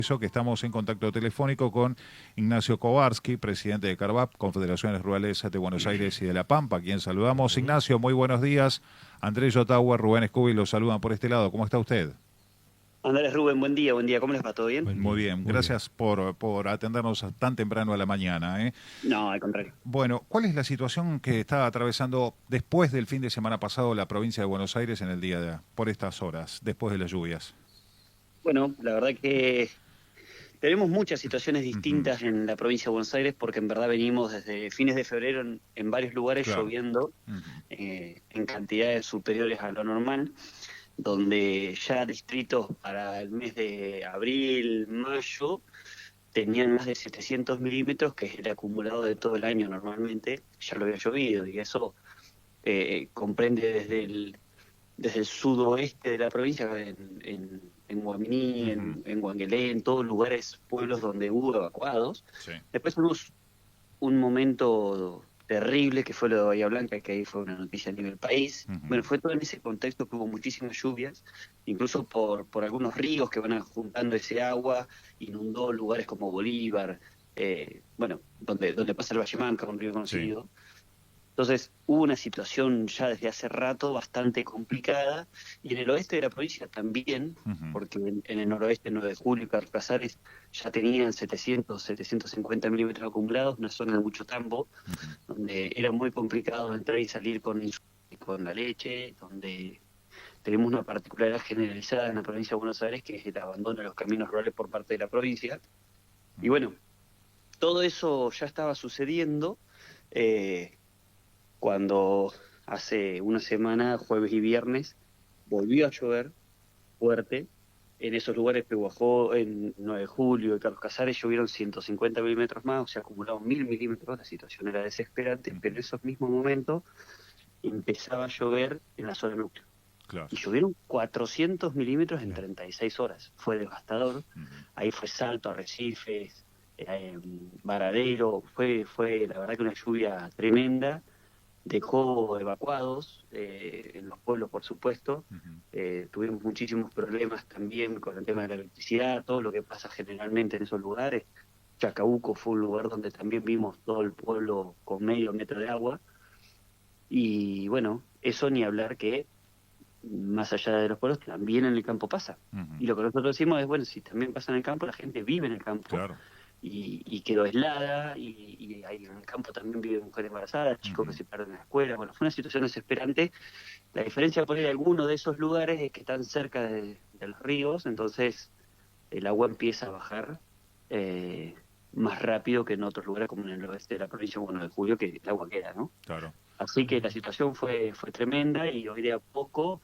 Eso que estamos en contacto telefónico con Ignacio Kowarski, presidente de CARVAP, Confederaciones Rurales de Buenos Aires y de La Pampa, a quien saludamos. Ignacio, muy buenos días. Andrés Yotagua, Rubén Escubi los saludan por este lado. ¿Cómo está usted? Andrés, Rubén, buen día, ¿cómo les va? ¿Todo bien? Muy bien, gracias por atendernos tan temprano a la mañana, ¿eh? No, al contrario. Bueno, ¿cuál es la situación que está atravesando después del fin de semana pasado la provincia de Buenos Aires en el día de por estas horas, después de las lluvias? Bueno, la verdad que tenemos muchas situaciones Ujú. distintas en la provincia de Buenos Aires porque en verdad venimos desde fines de febrero en varios lugares Claro. lloviendo Ujú. en cantidades superiores a lo normal, donde ya distritos para el mes de abril, mayo, tenían más de 700 milímetros, que es el acumulado de todo el año normalmente, ya lo había llovido y eso comprende desde el sudoeste de la provincia, en Guaminí, Ujú. en Guanguelé, en todos lugares, pueblos donde hubo evacuados. Sí. Después tuvimos un momento terrible que fue lo de Bahía Blanca, que ahí fue una noticia a nivel país. Ujú. Bueno, fue todo en ese contexto que hubo muchísimas lluvias, incluso por algunos ríos que van juntando ese agua, inundó lugares como Bolívar, bueno, donde pasa el Valle Manca, un río Sí. conocido. Entonces hubo una situación ya desde hace rato bastante complicada, y en el oeste de la provincia también, Ujú. porque en el noroeste, 9 de Julio y Carlos Casares ya tenían 750 milímetros acumulados, una zona de mucho tambo, Ujú. donde era muy complicado entrar y salir con la leche, donde tenemos una particularidad generalizada en la provincia de Buenos Aires, que es el abandono de los caminos rurales por parte de la provincia. Y Ujú. bueno, todo eso ya estaba sucediendo. eh, Cuando hace una semana, jueves y viernes, volvió a llover fuerte. En esos lugares, Pehuajó, en 9 de Julio y Carlos Casares, llovieron 150 milímetros más, o sea, acumularon 1000 milímetros. La situación era desesperante, pero Ujú. en esos mismos momentos empezaba a llover en la zona núcleo. Claro. Y llovieron 400 milímetros en Claro. 36 horas. Fue devastador. Ujú. Ahí fue Salto, Arrecifes, Varadero. Fue la verdad que una lluvia tremenda, dejó evacuados en los pueblos, por supuesto. Ujú. Tuvimos muchísimos problemas también con el tema de la electricidad, todo lo que pasa generalmente en esos lugares. Chacabuco fue un lugar donde también vimos todo el pueblo con medio metro de agua. Y bueno, eso ni hablar que más allá de los pueblos, también en el campo pasa. Ujú. Y lo que nosotros decimos es, bueno, si también pasa en el campo, la gente vive en el campo Claro. y quedó aislada, y ahí en el campo también viven mujeres embarazadas, chicos que Ujú. se pierden en la escuela. Bueno, fue una situación desesperante. La diferencia por ahí de algunos de esos lugares es que están cerca de los ríos, entonces el agua empieza a bajar eh, más rápido que en otros lugares, como en el oeste de la provincia, bueno, de Julio, que el agua queda, ¿no? Claro. Así que la situación fue tremenda, y hoy de a poco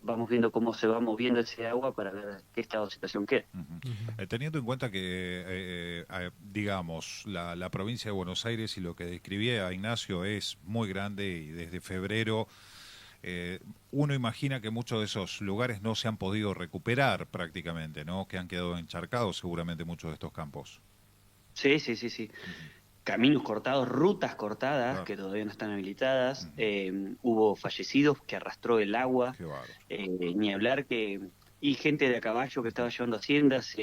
vamos viendo cómo se va moviendo ese agua para ver qué estado de situación queda. Ujú. Ujú. Teniendo en cuenta que, digamos, la provincia de Buenos Aires y lo que describía Ignacio es muy grande y desde febrero uno imagina que muchos de esos lugares no se han podido recuperar prácticamente, ¿no? Que han quedado encharcados seguramente muchos de estos campos. Sí, sí, sí, sí. Ujú. Caminos cortados, rutas cortadas Claro. que todavía no están habilitadas. Ujú. Hubo fallecidos que arrastró el agua. Qué bárbaro. Ni hablar que... Y gente de a caballo que estaba llevando haciendas,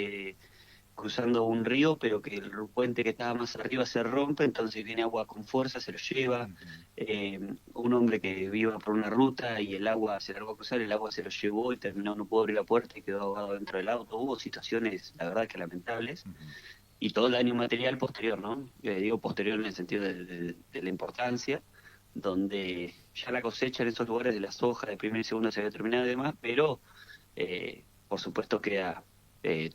cruzando un río, pero que el puente que estaba más arriba se rompe, entonces viene agua con fuerza, se lo lleva. Ujú. Eh, un hombre que iba por una ruta y el agua se largó a cruzar, el agua se lo llevó y terminó, no pudo abrir la puerta y quedó ahogado dentro del auto. Hubo situaciones, la verdad, que lamentables. Ujú. Y todo el daño material posterior, ¿no? Digo posterior en el sentido de la importancia, donde ya la cosecha en esos lugares de la soja de primera y segunda se había terminado y demás, pero por supuesto queda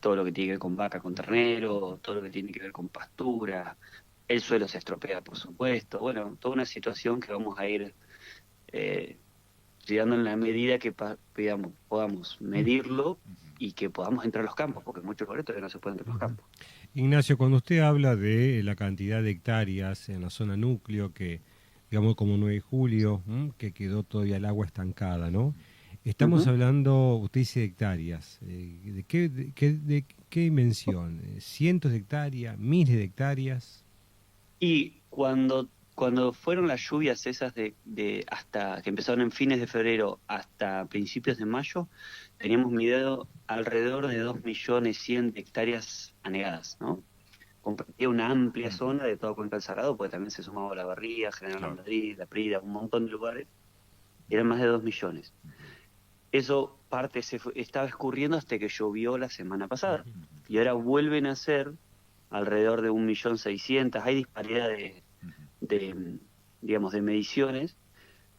todo lo que tiene que ver con vaca, con Ujú. ternero, Ujú. todo lo que tiene que ver con pastura, el suelo se estropea, por supuesto. Bueno, toda una situación que vamos a ir eh, cuidando en la medida que podamos medirlo Ujú. y que podamos entrar a los campos, porque en muchos lugares todavía no se puede entrar a los Ujú. campos. Ignacio, cuando usted habla de la cantidad de hectáreas en la zona núcleo, que digamos como 9 de julio, que quedó todavía el agua estancada, ¿no? Estamos Ujú. hablando, usted dice hectáreas, de qué dimensión? ¿Cientos de hectáreas? ¿Miles de hectáreas? Y cuando cuando fueron las lluvias esas hasta que empezaron en fines de febrero hasta principios de mayo, teníamos medido alrededor de 2.100.000 de hectáreas anegadas, ¿no? Compartía una amplia zona de todo Cuenca del Salado, porque también se sumaba La Barría, General Madrid, La Prida, un montón de lugares. Eran más de 2 millones. Eso parte estaba escurriendo hasta que llovió la semana pasada. Y ahora vuelven a ser alrededor de 1.600.000. Hay disparidad digamos, de mediciones,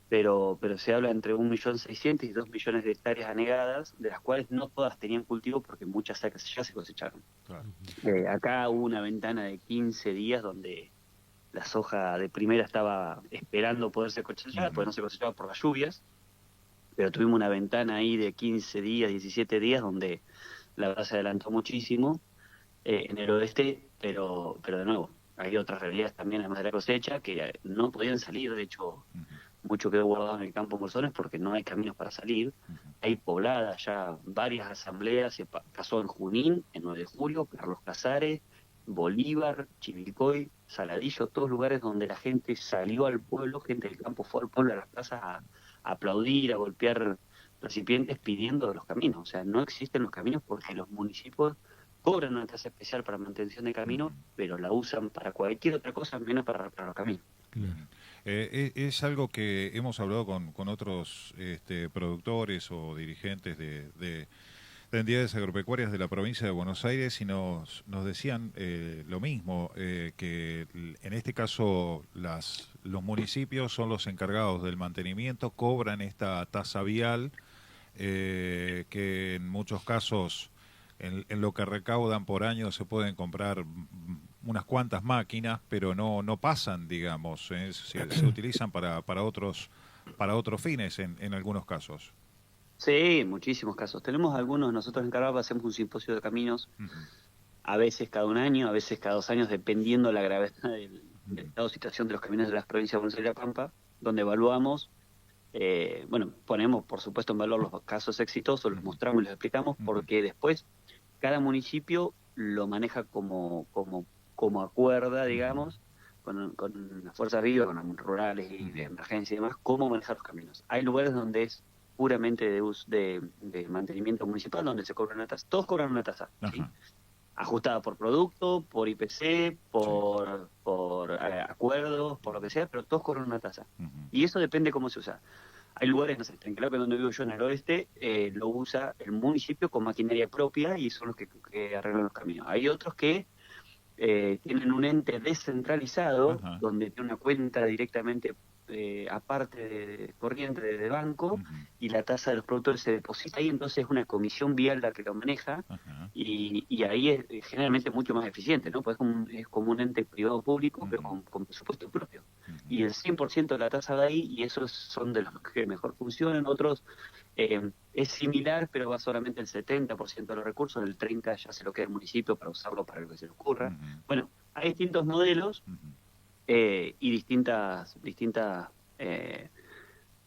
pero se habla entre 1.600.000 y 2 millones de hectáreas anegadas, de las cuales no todas tenían cultivo porque muchas ya se cosecharon. Claro. Acá hubo una ventana de 15 días donde la soja de primera estaba esperando poderse cosechar, porque no se cosechaba por las lluvias, pero tuvimos una ventana ahí de 15 días, 17 días, donde la verdad se adelantó muchísimo en el oeste, pero de nuevo, hay otras realidades también, además de la cosecha, que no podían salir. De hecho, mucho quedó guardado en el campo en Bolsones porque no hay caminos para salir. Hay pobladas ya varias asambleas, se pasó en Junín, en 9 de julio, Carlos Casares, Bolívar, Chivilcoy, Saladillo, todos lugares donde la gente salió al pueblo, gente del campo fue al pueblo, a las plazas a aplaudir, a golpear recipientes pidiendo los caminos. O sea, no existen los caminos porque los municipios cobran una tasa especial para mantención de caminos, pero la usan para cualquier otra cosa menos para los caminos. Es algo que hemos hablado con otros productores o dirigentes de entidades agropecuarias de la provincia de Buenos Aires y nos decían lo mismo, que en este caso los municipios son los encargados del mantenimiento, cobran esta tasa vial, que en muchos casos en lo que recaudan por año se pueden comprar unas cuantas máquinas, pero no pasan, digamos, se utilizan para otros fines en algunos casos. Sí, muchísimos casos. Tenemos algunos, nosotros en Carvalho hacemos un simposio de caminos, a veces cada un año, a veces cada 2 años, dependiendo la gravedad del estado de situación de los caminos de las provincias de Buenos Aires y La Pampa, donde evaluamos, ponemos por supuesto en valor los casos exitosos, los mostramos y los explicamos, porque después cada municipio lo maneja como acuerda, digamos, con las fuerzas vivas, con las rurales y de emergencia y demás, cómo manejar los caminos. Hay lugares donde es puramente de mantenimiento municipal, donde se cobra una tasa. Todos cobran una tasa, ¿sí? Ajustada por producto, por IPC, por acuerdos, por lo que sea, pero todos cobran una tasa. Y eso depende cómo se usa. Hay lugares, no sé, en Clave, donde vivo yo, en el oeste, lo usa el municipio con maquinaria propia y son los que arreglan los caminos. Hay otros que tienen un ente descentralizado, donde tiene una cuenta directamente aparte de corriente de banco, y la tasa de los productores se deposita ahí, entonces es una comisión vial la que lo maneja, y ahí es generalmente mucho más eficiente, ¿no? Pues es como un ente privado público, pero con presupuesto propio. Y el 100% de la tasa de ahí, y esos son de los que mejor funcionan. Otros es similar, pero va solamente el 70% de los recursos, el 30% ya se lo queda el municipio para usarlo para lo que se le ocurra. Bueno, hay distintos modelos y distintas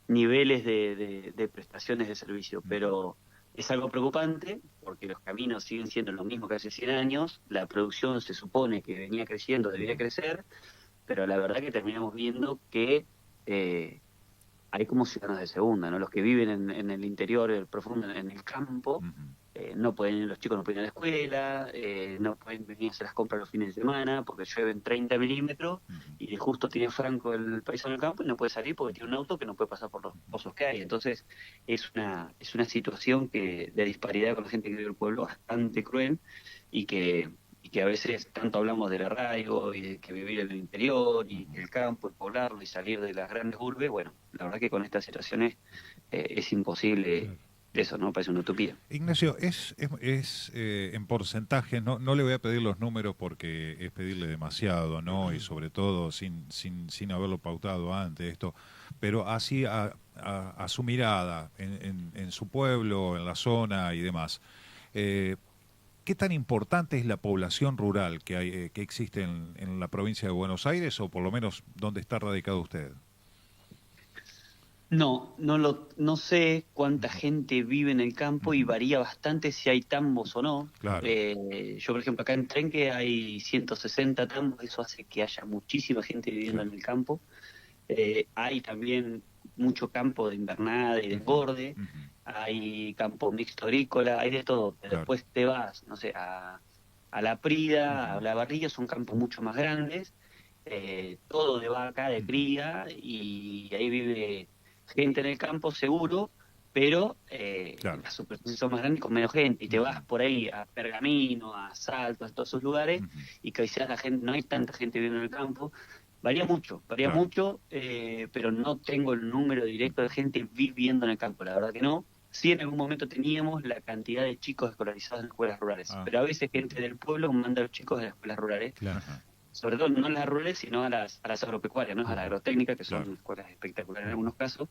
niveles de prestaciones de servicio, pero es algo preocupante porque los caminos siguen siendo lo mismo que hace 100 años, la producción se supone que venía creciendo, debía crecer, pero la verdad que terminamos viendo que hay como ciudadanos de segunda, ¿no? Los que viven en el interior, el profundo, en el campo, no pueden, los chicos no pueden ir a la escuela, no pueden venir a hacer las compras los fines de semana porque llueven 30 milímetros y justo tiene franco el paisano en el campo y no puede salir porque tiene un auto que no puede pasar por los pozos que hay. Entonces es una situación de disparidad con la gente que vive en el pueblo bastante cruel y que a veces tanto hablamos del arraigo y de que vivir en el interior y el campo, y poblarlo y salir de las grandes urbes. Bueno, la verdad que con estas situaciones es imposible eso, ¿no? Parece una utopía. Ignacio, es en porcentaje, no le voy a pedir los números porque es pedirle demasiado, ¿no? Y sobre todo sin haberlo pautado antes esto, pero así a su mirada, en su pueblo, en la zona y demás, ¿qué tan importante es la población rural que existe en la provincia de Buenos Aires, o por lo menos dónde está radicado usted? No sé cuánta Ujú. gente vive en el campo y Ujú. varía bastante si hay tambos o no. Claro. Yo, por ejemplo, acá en Trenque hay 160 tambos, eso hace que haya muchísima gente Sí. viviendo en el campo. Hay también mucho campo de invernada y de Ujú. engorde, Ujú. hay campo mixto agrícola, hay de todo. Pero Claro. después te vas, no sé, a La Prida, a Ujú. La Barriga, son campos mucho más grandes, todo de vaca, de Ujú. cría, y ahí vive gente en el campo seguro, pero Claro. las superficies son más grandes con menos gente, y te Ujú. vas por ahí a Pergamino, a Salto, a todos esos lugares, Ujú. y que quizás la gente, no hay tanta gente viviendo en el campo. Varía Claro. mucho, pero no tengo el número directo de Ujú. gente viviendo en el campo, la verdad que no. Sí, en algún momento teníamos la cantidad de chicos escolarizados en escuelas rurales, Ah. pero a veces gente Ujú. del pueblo manda a los chicos a las escuelas rurales, Claro. Ajá. sobre todo no a las rurales, sino a las agropecuarias, ¿no? A la Ujú. agrotécnica, que son Claro. escuelas espectaculares en Ujú. algunos casos,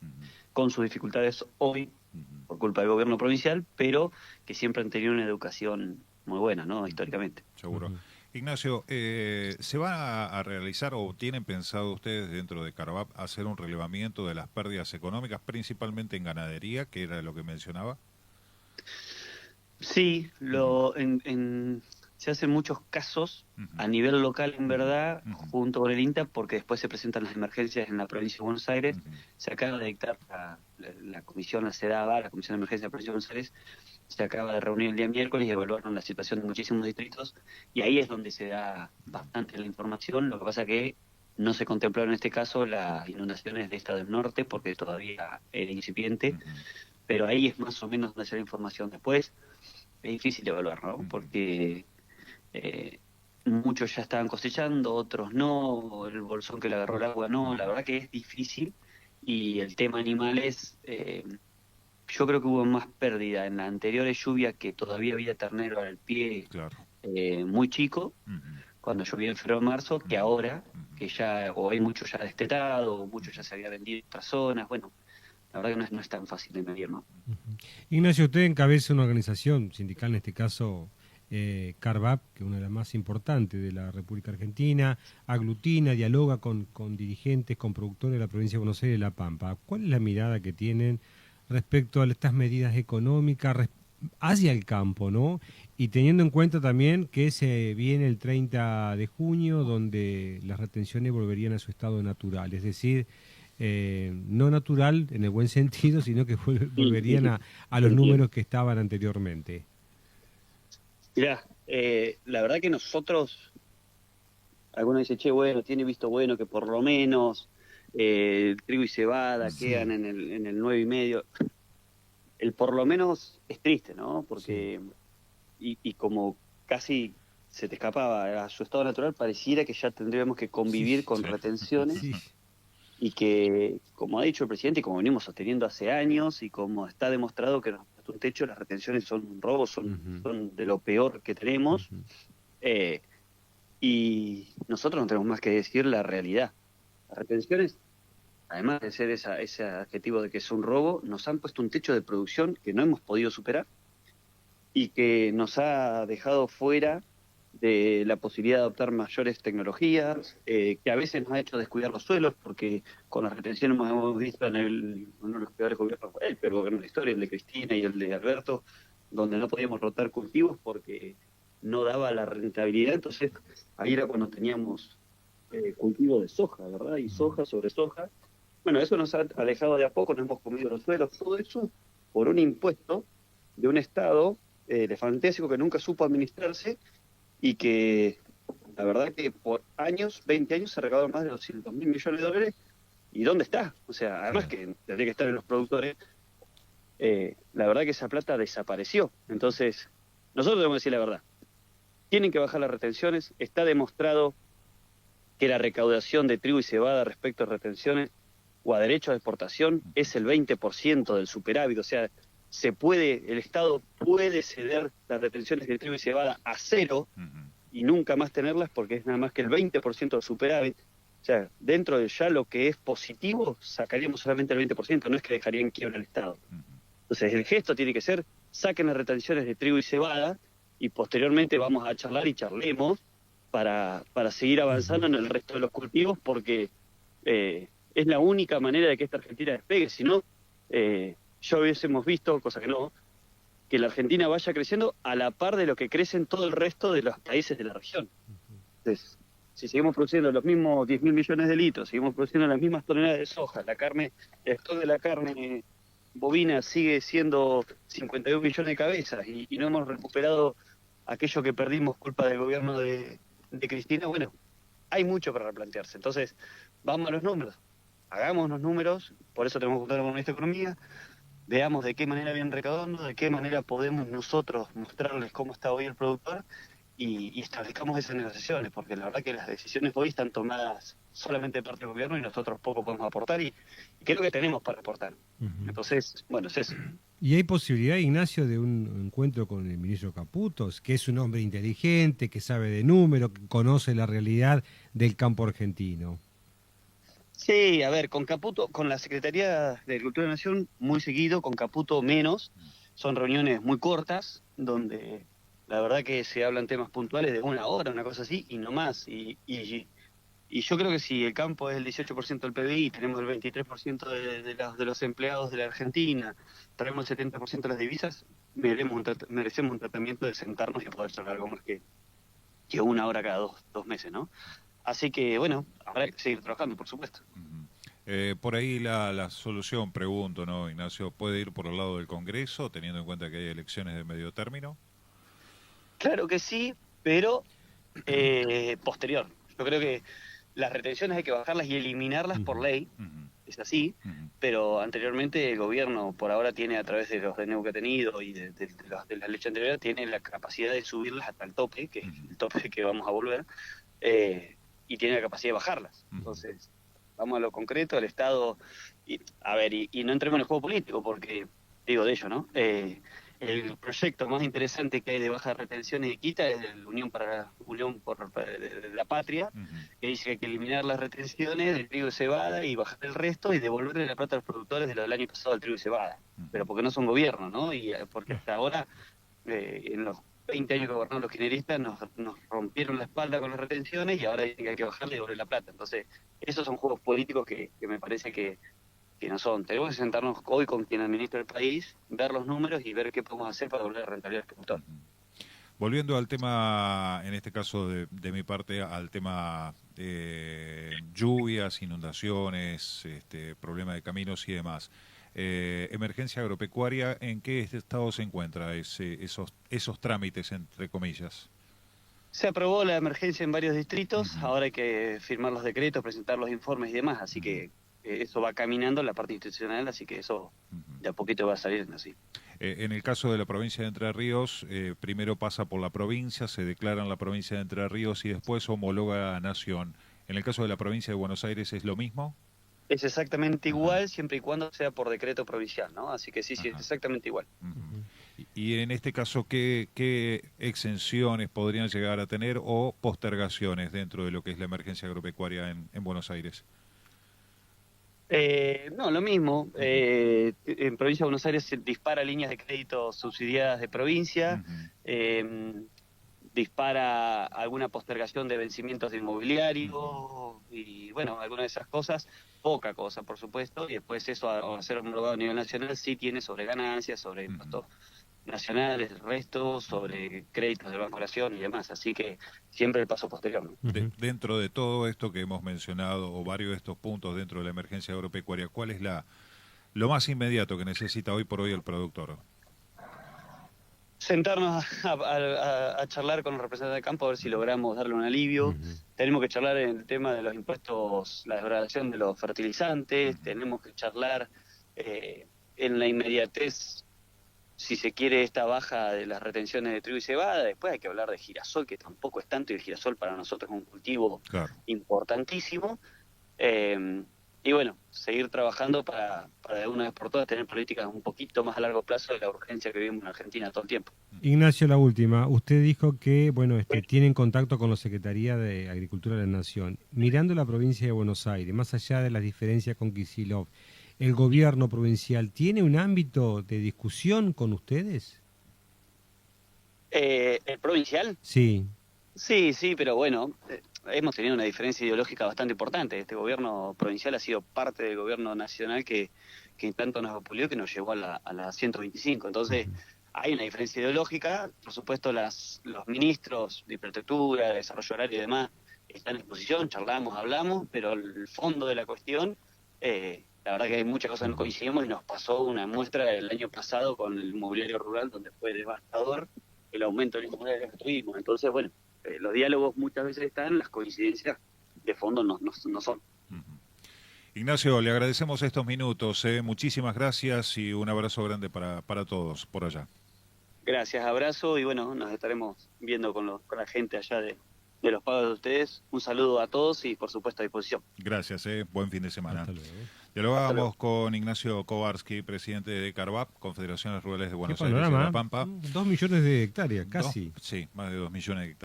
Ujú. con sus dificultades hoy Ujú. por culpa del gobierno provincial, pero que siempre han tenido una educación muy buena, ¿no? Ujú. Históricamente. Seguro. Ujú. Ignacio, ¿se va a realizar o tienen pensado ustedes dentro de Carvap hacer un relevamiento de las pérdidas económicas, principalmente en ganadería, que era lo que mencionaba? Sí, Ujú. se hacen muchos casos Ujú. a nivel local, en Ujú. verdad, Ujú. junto con el INTA, porque después se presentan las emergencias en la provincia de Buenos Aires. Ujú. Se acaba de dictar la comisión, la CEDAVA, la Comisión de Emergencia de la provincia de Buenos Aires, se acaba de reunir el día miércoles y evaluaron la situación de muchísimos distritos, y ahí es donde se da bastante la información. Lo que pasa que no se contemplaron en este caso las inundaciones de Estado del Norte, porque todavía era incipiente, Ujú. pero ahí es más o menos donde se da la información después. Es difícil evaluar, ¿no? Ujú. Porque muchos ya estaban cosechando, otros no, el bolsón que le agarró el agua no, la Ujú. verdad que es difícil. Y el tema animales, yo creo que hubo más pérdida en las anteriores lluvias, que todavía había ternero al pie Claro. muy chico, Ujú. cuando llovió en febrero o marzo, que Ujú. ahora, Ujú. que ya, o hay mucho ya destetado, o mucho Ujú. ya se había vendido en otras zonas. Bueno, la verdad que no es tan fácil de medir, ¿no? Ujú. Ignacio, usted encabeza una organización sindical, en este caso CARVAP, que es una de las más importantes de la República Argentina, aglutina, dialoga con dirigentes, con productores de la provincia de Buenos Aires y de La Pampa. ¿Cuál es la mirada que tienen respecto a estas medidas económicas hacia el campo, ¿no? Y teniendo en cuenta también que se viene el 30 de junio, donde las retenciones volverían a su estado natural, es decir, no natural en el buen sentido, sino que volverían a los Entiendo. números que estaban anteriormente. Mirá, la verdad que nosotros, algunos dicen, che, bueno, tiene visto bueno que por lo menos trigo y cebada Ujú. quedan Sí, en el 9,5. El por lo menos es triste, ¿no? sí, Porque, y como casi se te escapaba a su estado natural, pareciera que ya tendríamos que sí, convivir con Sí. retenciones, sí. y que, como ha dicho el presidente y como venimos sosteniendo hace años, y como está demostrado que nos ha puesto un techo, las retenciones son un robo, Ujú, son de lo peor que tenemos. ujú, eh, y nosotros no tenemos más que decir la realidad. Las retenciones, además de ser ese adjetivo de que es un robo, nos han puesto un techo de producción que no hemos podido superar, y que nos ha dejado fuera de la posibilidad de adoptar mayores tecnologías, que a veces nos ha hecho descuidar los suelos, porque con las retenciones hemos visto en uno de los peores gobiernos, el peor gobierno de la historia, el de Cristina y el de Alberto, donde no podíamos rotar cultivos porque no daba la rentabilidad. Entonces ahí era cuando teníamos cultivo de soja, ¿verdad? Y ujú. soja sobre soja. Bueno, eso nos ha alejado de a poco, nos hemos comido los suelos, todo eso por un impuesto de un Estado elefantésico que nunca supo administrarse, y que la verdad que por años, 20 años, se recaudaron más de 200.000 millones de dólares. ¿Y dónde está? O sea, además Claro. que tendría que estar en los productores, la verdad que esa plata desapareció. Entonces, nosotros debemos decir la verdad. Tienen que bajar las retenciones. Está demostrado que la recaudación de trigo y cebada respecto a retenciones o a derechos de exportación es el 20% del superávit. O sea, el Estado puede ceder las retenciones de trigo y cebada a cero Ujú. y nunca más tenerlas, porque es nada más que el 20% del superávit. O sea, dentro de ya lo que es positivo, sacaríamos solamente el 20%, no es que dejaría en quiebra el Estado. Ujú. Entonces, el gesto tiene que ser: saquen las retenciones de trigo y cebada, y posteriormente vamos a charlar y charlemos para seguir Ujú. avanzando en el resto de los cultivos, porque es la única manera de que esta Argentina despegue, si no, ya hubiésemos visto, cosa que no, que la Argentina vaya creciendo a la par de lo que crecen todo el resto de los países de la región. Entonces, si seguimos produciendo los mismos 10.000 millones de litros, seguimos produciendo las mismas toneladas de soja, la carne, el stock de la carne bovina sigue siendo 51 millones de cabezas y no hemos recuperado aquello que perdimos culpa del gobierno de Cristina, bueno, hay mucho para replantearse. Entonces, vamos a los números, hagamos los números, por eso tenemos que juntar con el ministro de Economía, veamos de qué manera vienen recaudando, de qué manera podemos nosotros mostrarles cómo está hoy el productor y establezcamos esas negociaciones, porque la verdad que las decisiones hoy están tomadas solamente de parte del gobierno y nosotros poco podemos aportar y creo que tenemos para aportar. Entonces, bueno, es eso. ¿Y hay posibilidad, Ignacio, de un encuentro con el ministro Caputo, que es un hombre inteligente, que sabe de números, que conoce la realidad del campo argentino? Sí, a ver, con Caputo, con la Secretaría de Agricultura de la Nación, muy seguido, con Caputo menos, son reuniones muy cortas, donde la verdad que se hablan temas puntuales de 1 hora, una cosa así, y no más. Y yo creo que si el campo es el 18% del PBI, tenemos el 23% de los empleados de la Argentina, traemos el 70% de las divisas, merecemos un tratamiento de sentarnos y poder hablar algo más que 1 hora cada dos meses, ¿no? Así que, bueno, habrá que seguir trabajando, por supuesto. Por ahí la solución, pregunto, ¿no, Ignacio? ¿Puede ir por el lado del Congreso, teniendo en cuenta que hay elecciones de medio término? Claro que sí, pero posterior. Yo creo que las retenciones hay que bajarlas y eliminarlas por ley, es así, pero anteriormente el gobierno, por ahora, tiene a través de los renews que ha tenido y de la leche anterior, tiene la capacidad de subirlas hasta el tope, que es el tope que vamos a volver, y tiene la capacidad de bajarlas. Entonces, vamos a lo concreto, el Estado, y no entremos en el juego político, porque digo de ello, ¿no? El proyecto más interesante que hay de baja de retenciones y quita es el Unión por la Patria, que dice que hay que eliminar las retenciones del trigo y cebada y bajar el resto y devolverle la plata a los productores de lo del año pasado del trigo y cebada. Pero porque no son gobierno, ¿no? Y porque hasta ahora, en los 20 años que gobernaron los kirchneristas, nos rompieron la espalda con las retenciones y ahora dicen que hay que bajarle y devolver la plata. Entonces, esos son juegos políticos que me parece que no son. Tenemos que sentarnos hoy con quien administra el país, ver los números y ver qué podemos hacer para volver a rentabilidad al productor. Volviendo al tema, en este caso de mi parte, al tema lluvias, inundaciones, problema de caminos y demás. Emergencia agropecuaria, ¿en qué estado se encuentra esos trámites, entre comillas? Se aprobó la emergencia en varios distritos, ahora hay que firmar los decretos, presentar los informes y demás, así que eso va caminando en la parte institucional, así que eso de a poquito va a salir así. En el caso de la provincia de Entre Ríos, primero pasa por la provincia, se declara en la provincia de Entre Ríos y después homologa a Nación. En el caso de la provincia de Buenos Aires, ¿es lo mismo? Es exactamente igual, siempre y cuando sea por decreto provincial, ¿no? Así que sí, es exactamente igual. Y en este caso, ¿qué exenciones podrían llegar a tener o postergaciones dentro de lo que es la emergencia agropecuaria en Buenos Aires? No, lo mismo. En Provincia de Buenos Aires se dispara líneas de crédito subsidiadas de provincia, dispara alguna postergación de vencimientos de inmobiliario y, bueno, algunas de esas cosas, poca cosa, por supuesto, y después eso a ser homologado a nivel nacional sí tiene sobre ganancias, sobre impuestos nacionales, el resto, sobre créditos de Banco Nación y demás, así que siempre el paso posterior, ¿no? Dentro de todo esto que hemos mencionado, o varios de estos puntos dentro de la emergencia agropecuaria, ¿cuál es lo más inmediato que necesita hoy por hoy el productor? Sentarnos a charlar con los representantes de campo a ver si logramos darle un alivio. Tenemos que charlar en el tema de los impuestos, la degradación de los fertilizantes, tenemos que charlar en la inmediatez, si se quiere, esta baja de las retenciones de trigo y cebada. Después hay que hablar de girasol, que tampoco es tanto, y el girasol para nosotros es un cultivo importantísimo. Y bueno, seguir trabajando para de una vez por todas tener políticas un poquito más a largo plazo de la urgencia que vivimos en Argentina todo el tiempo. Ignacio, la última. Usted dijo que tienen contacto con la Secretaría de Agricultura de la Nación. Mirando la provincia de Buenos Aires, más allá de las diferencias con Kicillof, ¿el gobierno provincial tiene un ámbito de discusión con ustedes? ¿El provincial? Sí. Sí, sí, pero bueno, hemos tenido una diferencia ideológica bastante importante. Este gobierno provincial ha sido parte del gobierno nacional que tanto nos apoyó que nos llevó a la 125. Entonces, hay una diferencia ideológica. Por supuesto, los ministros de infraestructura, de desarrollo horario y demás están en exposición, charlamos, hablamos, pero el fondo de la cuestión, la verdad que hay muchas cosas que no coincidimos y nos pasó una muestra el año pasado con el mobiliario rural, donde fue devastador el aumento del inmobiliario que tuvimos. Entonces, bueno, los diálogos muchas veces están, las coincidencias de fondo no son. Ujú. Ignacio, le agradecemos estos minutos, muchísimas gracias y un abrazo grande para todos por allá. Gracias, abrazo y bueno, nos estaremos viendo con la gente allá de los pagos de ustedes. Un saludo a todos y por supuesto a disposición. Gracias, buen fin de semana. Hasta luego. Dialogábamos con Ignacio Kowarski, presidente de CARVAP, Confederaciones Rurales de Qué Buenos Aires y de panorama, La Pampa. 2 millones de hectáreas, casi. Sí, más de 2 millones de hectáreas.